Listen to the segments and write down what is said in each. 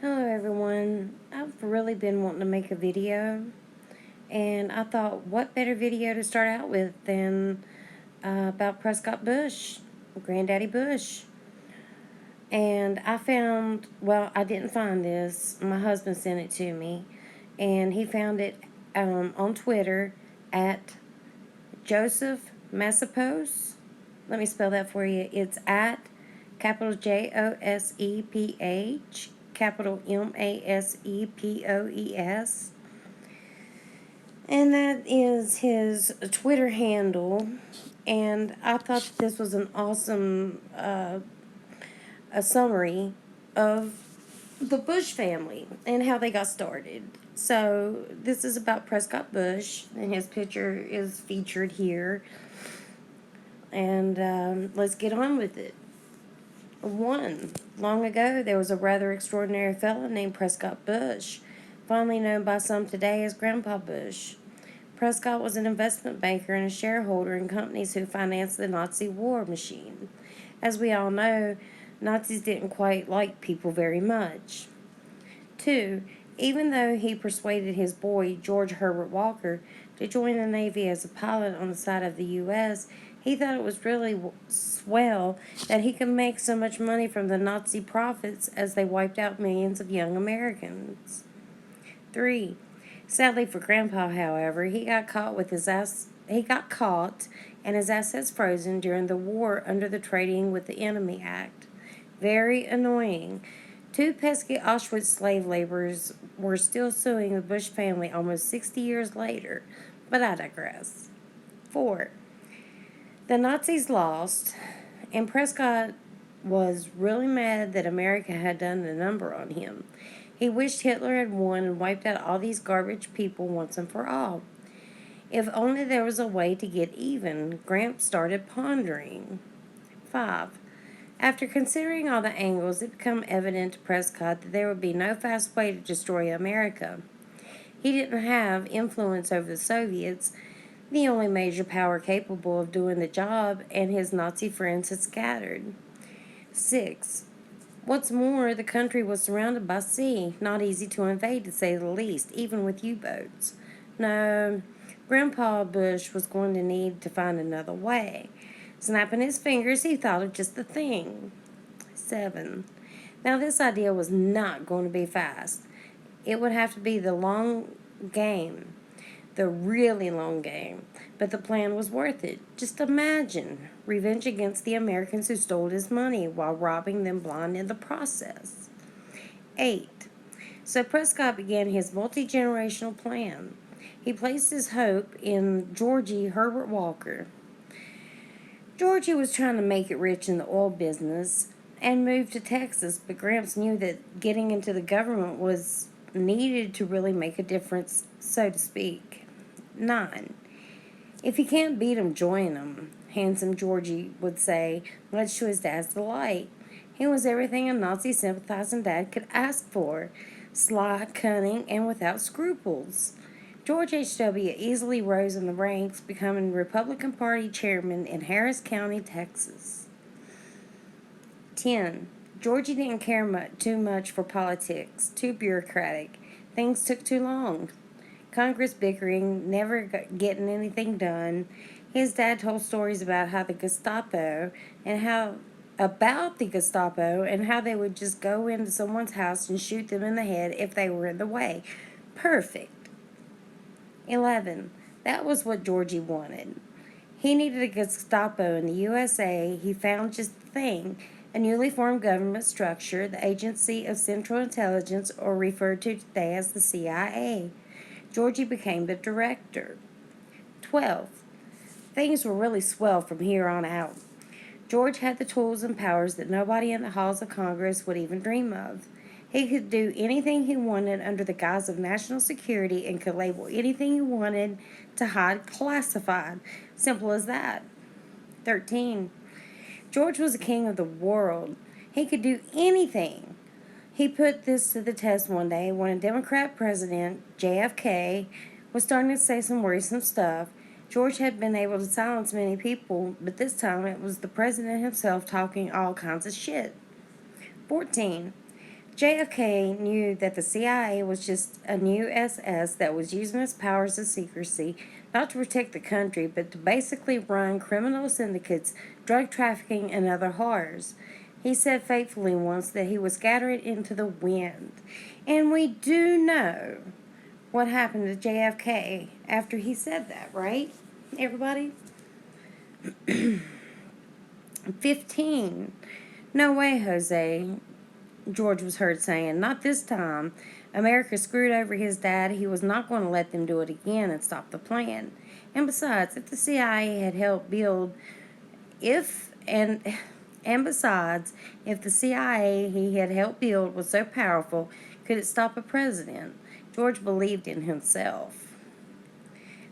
Hello everyone. I've really been wanting to make a video, and I thought what better video to start out with than about Prescott Bush, Granddaddy Bush. And I found, well, I didn't find this. My husband sent it to me, and he found it on Twitter at Joseph Massapos. Let me spell that for you. It's at capital JOSEPH, capital MASEPOES. And that is his Twitter handle. And I thought this was an awesome a summary of the Bush family and how they got started. So this is about Prescott Bush, and his picture is featured here. And let's get on with it. Long ago, there was a rather extraordinary fellow named Prescott Bush, fondly known by some today as Grandpa Bush. Prescott was an investment banker and a shareholder in companies who financed the Nazi war machine. As we all know, Nazis didn't quite like people very much. 2. Even though he persuaded his boy, George Herbert Walker, to join the Navy as a pilot on the side of the U.S., he thought it was really swell that he could make so much money from the Nazi profits as they wiped out millions of young Americans. 3. Sadly for Grandpa, however, he got caught and his assets frozen during the war under the Trading with the Enemy Act. Very annoying. 2 pesky Auschwitz slave laborers were still suing the Bush family almost 60 years later, but I digress. 4. The Nazis lost, and Prescott was really mad that America had done a number on him. He wished Hitler had won and wiped out all these garbage people once and for all. If only there was a way to get even, Gramps started pondering. 5. After considering all the angles, it became evident to Prescott that there would be no fast way to destroy America. He didn't have influence over the Soviets, the only major power capable of doing the job, and his Nazi friends had scattered. 6. What's more, the country was surrounded by sea, not easy to invade to say the least, even with U-boats. No, Grandpa Bush was going to need to find another way. Snapping his fingers, he thought of just the thing. 7. Now this idea was not going to be fast. It would have to be the long game. The really long game. But the plan was worth it. Just imagine revenge against the Americans who stole his money while robbing them blind in the process. 8. So Prescott began his multi-generational plan. He placed his hope in Georgie Herbert Walker. Georgie was trying to make it rich in the oil business and moved to Texas, but Gramps knew that getting into the government was needed to really make a difference, so to speak. 9. If you can't beat 'em, join 'em, handsome Georgie would say, much to his dad's delight. He was everything a Nazi sympathizing dad could ask for, sly, cunning, and without scruples. George H.W. easily rose in the ranks, becoming Republican Party chairman in Harris County, Texas. 10. Georgie didn't care too much for politics, too bureaucratic. Things took too long. Congress bickering, never getting anything done. His dad told stories about the Gestapo and how they would just go into someone's house and shoot them in the head if they were in the way. Perfect. 11. That was what Georgie wanted. He needed a Gestapo in the USA. He found just the thing, a newly formed government structure, the Agency of Central Intelligence, or referred to today as the CIA. Georgie became the director. 12. Things were really swell from here on out. George had the tools and powers that nobody in the halls of Congress would even dream of. He could do anything he wanted under the guise of national security and could label anything he wanted to hide classified. Simple as that. 13. George was the king of the world. He could do anything. He put this to the test one day when a Democrat president, JFK, was starting to say some worrisome stuff. George had been able to silence many people, but this time it was the president himself talking all kinds of shit. 14. JFK knew that the CIA was just a new SS that was using its powers of secrecy not to protect the country, but to basically run criminal syndicates, drug trafficking, and other horrors. He said faithfully once that he would scatter it into the wind. And we do know what happened to JFK after he said that, right? Everybody? 15. No way, Jose, George was heard saying. Not this time. America screwed over his dad. He was not going to let them do it again and stop the plan. And besides, if the CIA had helped build, and besides, if the CIA he had helped build was so powerful, could it stop a president? George believed in himself.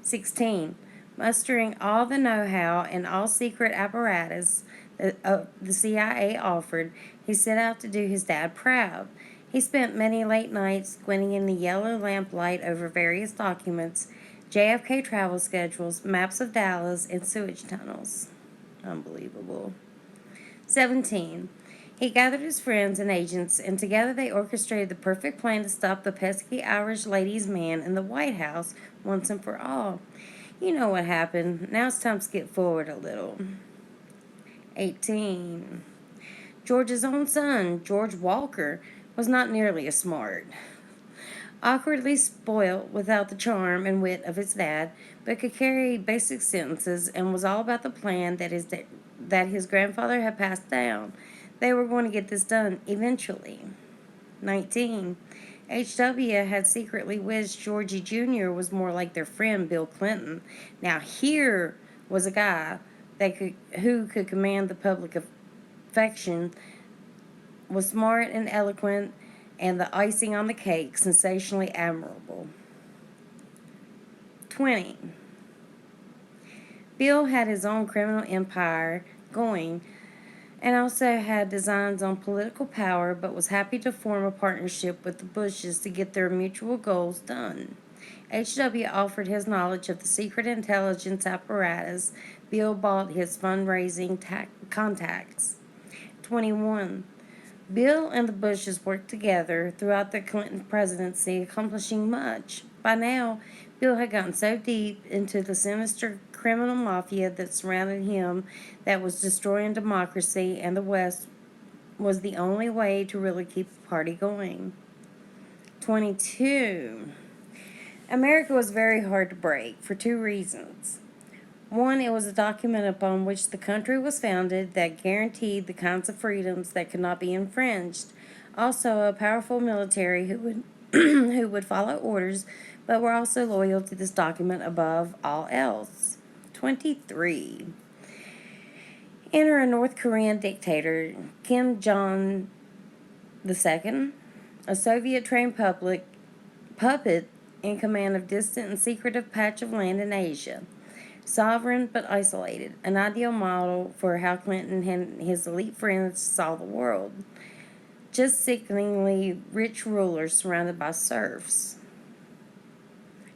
16. Mustering all the know-how and all secret apparatus that the CIA offered, he set out to do his dad proud. He spent many late nights squinting in the yellow lamplight over various documents, JFK travel schedules, maps of Dallas, and sewage tunnels. Unbelievable. 17. He gathered his friends and agents, and together they orchestrated the perfect plan to stop the pesky Irish ladies' man in the White House once and for all. You know what happened. Now it's time to skip forward a little. 18. George's own son, George Walker, was not nearly as smart. Awkwardly spoilt without the charm and wit of his dad, but could carry basic sentences and was all about the plan that his grandfather had passed down. They were going to get this done eventually. 19. H.W. had secretly wished Georgie Jr. was more like their friend Bill Clinton. Now here was a guy who could command the public affection, was smart and eloquent, and the icing on the cake, sensationally admirable. 20. Bill had his own criminal empire going and also had designs on political power, but was happy to form a partnership with the Bushes to get their mutual goals done. H.W. offered his knowledge of the secret intelligence apparatus. Bill bought his fundraising contacts. 21. Bill and the Bushes worked together throughout the Clinton presidency, accomplishing much. By now, Bill had gotten so deep into the sinister criminal mafia that surrounded him that was destroying democracy, and the West was the only way to really keep the party going. 22. America was very hard to break for two reasons. One, it was a document upon which the country was founded that guaranteed the kinds of freedoms that could not be infringed. Also, a powerful military who would follow orders, but were also loyal to this document above all else. 23. Enter a North Korean dictator, Kim Jong II, a Soviet-trained puppet in command of distant and secretive patch of land in Asia. Sovereign but isolated, an ideal model for how Clinton and his elite friends saw the world. Just sickeningly rich rulers surrounded by serfs.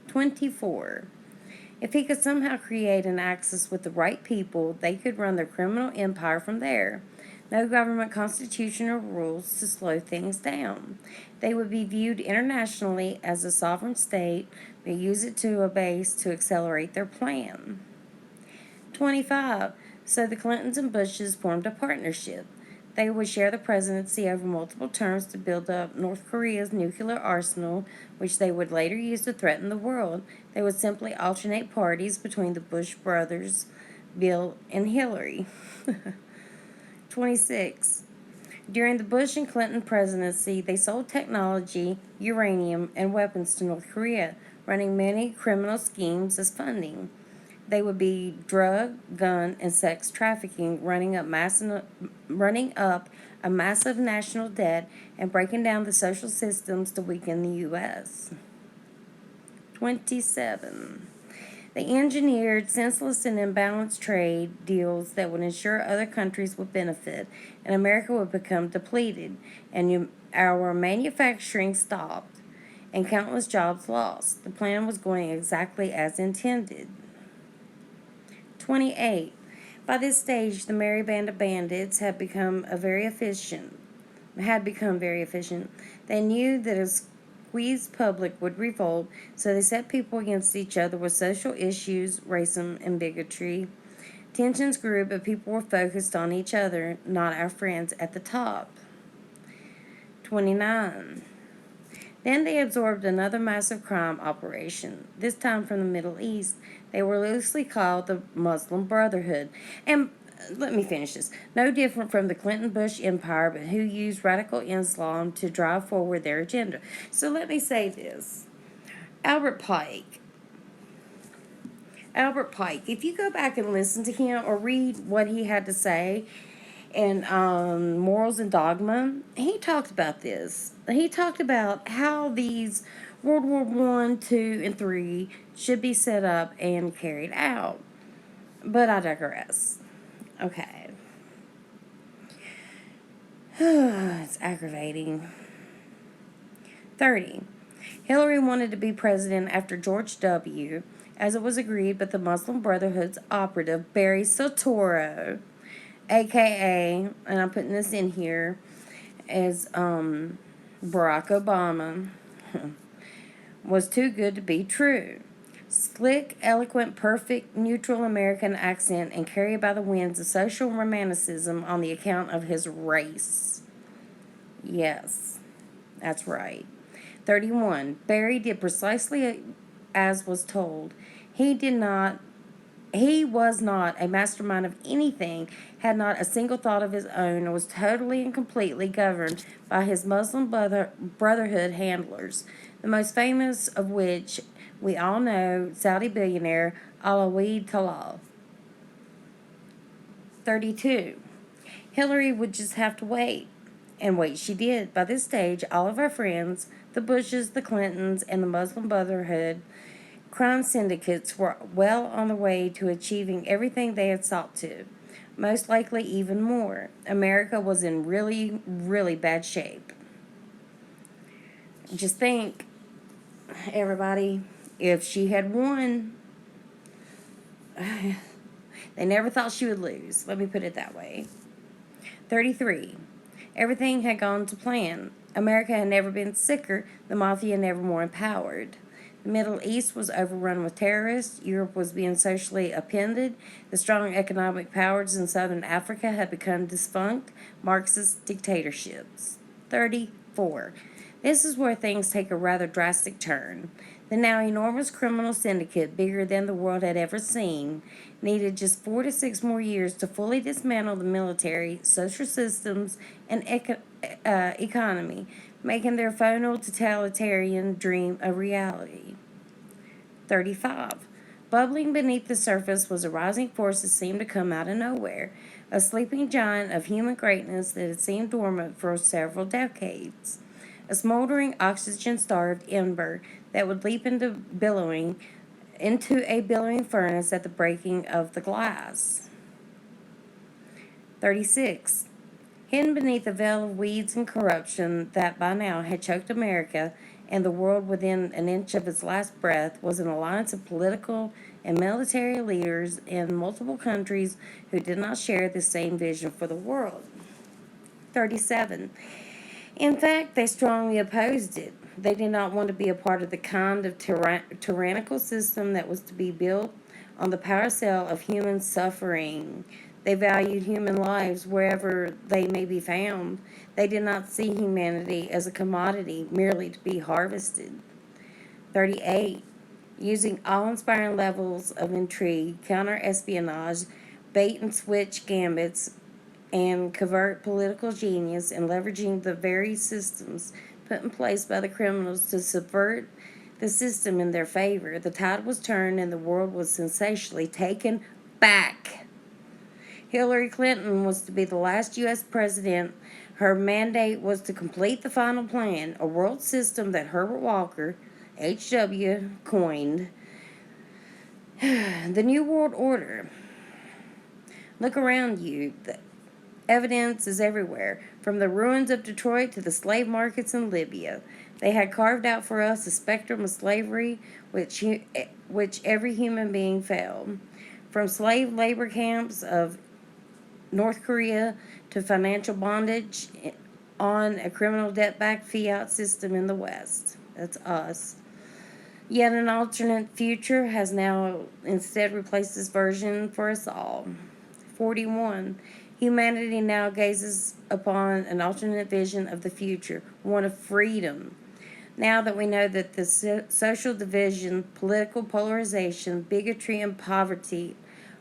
24. If he could somehow create an axis with the right people, they could run their criminal empire from there. No government constitution or rules to slow things down. They would be viewed internationally as a sovereign state, but use it to a base to accelerate their plan. 25. So the Clintons and Bushes formed a partnership. They would share the presidency over multiple terms to build up North Korea's nuclear arsenal, which they would later use to threaten the world. They would simply alternate parties between the Bush brothers, Bill and Hillary. 26. During the Bush and Clinton presidency, they sold technology, uranium, and weapons to North Korea, running many criminal schemes as funding. They would be drug, gun, and sex trafficking, running up a massive national debt and breaking down the social systems to weaken the U.S. 27. They engineered senseless and imbalanced trade deals that would ensure other countries would benefit, and America would become depleted, and our manufacturing stopped, and countless jobs lost. The plan was going exactly as intended. 28. By this stage, the merry band of bandits had become a very efficient had become very efficient. They knew that a squeezed public would revolt, so they set people against each other with social issues, racism, and bigotry. Tensions grew, but people were focused on each other, not our friends at the top. 29. Then they absorbed another massive crime operation, this time from the Middle East. They were loosely called the Muslim Brotherhood. And let me finish this. No different from the Clinton Bush empire, but who used radical Islam to drive forward their agenda. So let me say this. Albert Pike, if you go back and listen to him or read what he had to say in Morals and Dogma, he talked about this. He talked about how these World War One, II, and III should be set up and carried out. But I digress. Okay. It's aggravating. 30. Hillary wanted to be president after George W., as it was agreed, but the Muslim Brotherhood's operative, Barry Soetoro, a.k.a., and I'm putting this in here, as Barack Obama, was too good to be true. Slick, eloquent, perfect, neutral American accent and carried by the winds of social romanticism on the account of his race. Yes, that's right. 31. Barry did precisely as was told. He was not a mastermind of anything, had not a single thought of his own, and was totally and completely governed by his Muslim Brotherhood handlers, the most famous of which we all know, Saudi billionaire Alawid Talal. 32. Hillary would just have to wait. And wait she did. By this stage, all of our friends, the Bushes, the Clintons, and the Muslim Brotherhood crime syndicates were well on the way to achieving everything they had sought to. Most likely even more. America was in really, really bad shape. Just think, everybody, if she had won, they never thought she would lose. Let me put it that way. 33. Everything had gone to plan. America had never been sicker, the mafia never more empowered. The Middle East was overrun with terrorists. Europe was being socially appended. The strong economic powers in southern Africa had become defunct Marxist dictatorships. 34. This is where things take a rather drastic turn. The now enormous criminal syndicate, bigger than the world had ever seen, needed just 4 to 6 more years to fully dismantle the military, social systems, and economy, making their final totalitarian dream a reality. 35. Bubbling beneath the surface was a rising force that seemed to come out of nowhere, a sleeping giant of human greatness that had seemed dormant for several decades, a smoldering, oxygen-starved ember that would leap into a billowing furnace at the breaking of the glass. 36. Hidden beneath a veil of weeds and corruption that by now had choked America and the world within an inch of its last breath was an alliance of political and military leaders in multiple countries who did not share the same vision for the world. 37. In fact, they strongly opposed it. They did not want to be a part of the kind of tyrannical system that was to be built on the power cell of human suffering. They valued human lives wherever they may be found. They did not see humanity as a commodity merely to be harvested. 38. Using awe-inspiring levels of intrigue, counter-espionage, bait-and-switch gambits, and covert political genius, and leveraging the very systems put in place by the criminals to subvert the system in their favor, the tide was turned and the world was sensationally taken back. Hillary Clinton was to be the last U.S. president. Her mandate was to complete the final plan, a world system that Herbert Walker, H.W., coined. The New World Order. Look around you. The evidence is everywhere, from the ruins of Detroit to the slave markets in Libya. They had carved out for us a spectrum of slavery which every human being felt. From slave labor camps of North Korea to financial bondage on a criminal debt-backed fiat system in the West. That's us. Yet an alternate future has now instead replaced this version for us all. 41. Humanity now gazes upon an alternate vision of the future, one of freedom. Now that we know that the social division, political polarization, bigotry, and poverty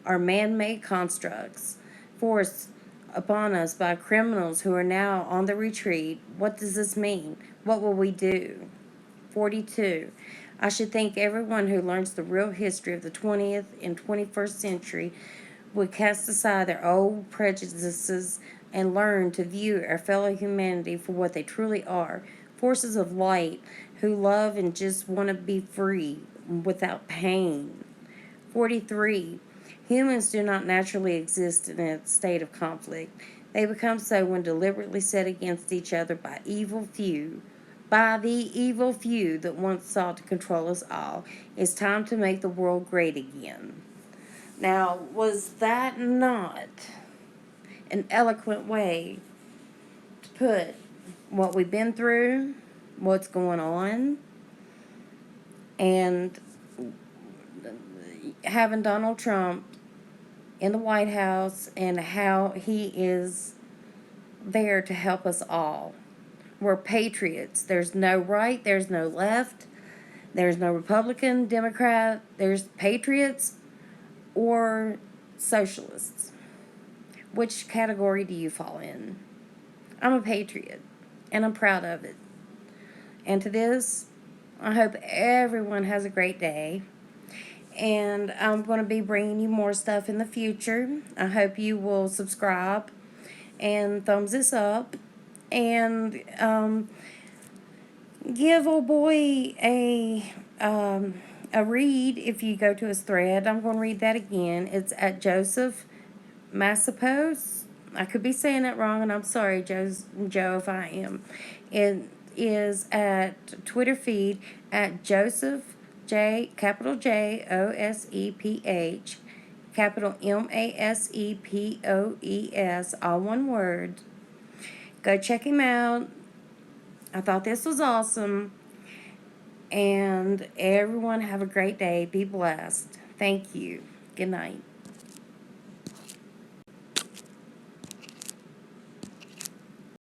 are man-made constructs forced upon us by criminals who are now on the retreat, what does this mean? What will we do? 42. I should think everyone who learns the real history of the 20th and 21st century would cast aside their old prejudices and learn to view our fellow humanity for what they truly are, forces of light who love and just want to be free without pain. 43. Humans do not naturally exist in a state of conflict. They become so when deliberately set against each other by the evil few that once sought to control us all. It's time to make the world great again. Now, was that not an eloquent way to put what we've been through, what's going on, and having Donald Trump in the White House and how he is there to help us all? We're patriots. There's no right, there's no left, there's no Republican, Democrat, there's patriots or socialists. Which category do you fall in? I'm a patriot, and I'm proud of it. And to this, I hope everyone has a great day. And I'm going to be bringing you more stuff in the future. I hope you will subscribe and thumbs this up. And give old boy a read if you go to his thread. I'm going to read that again. It's at Joseph Massapos. I could be saying that wrong, and I'm sorry, Joe, if I am. It is at Twitter feed at Joseph capital JOSEPH, capital MASEPOES, all one word. Go check him out. I thought this was awesome. And everyone have a great day. Be blessed. Thank you. Good night.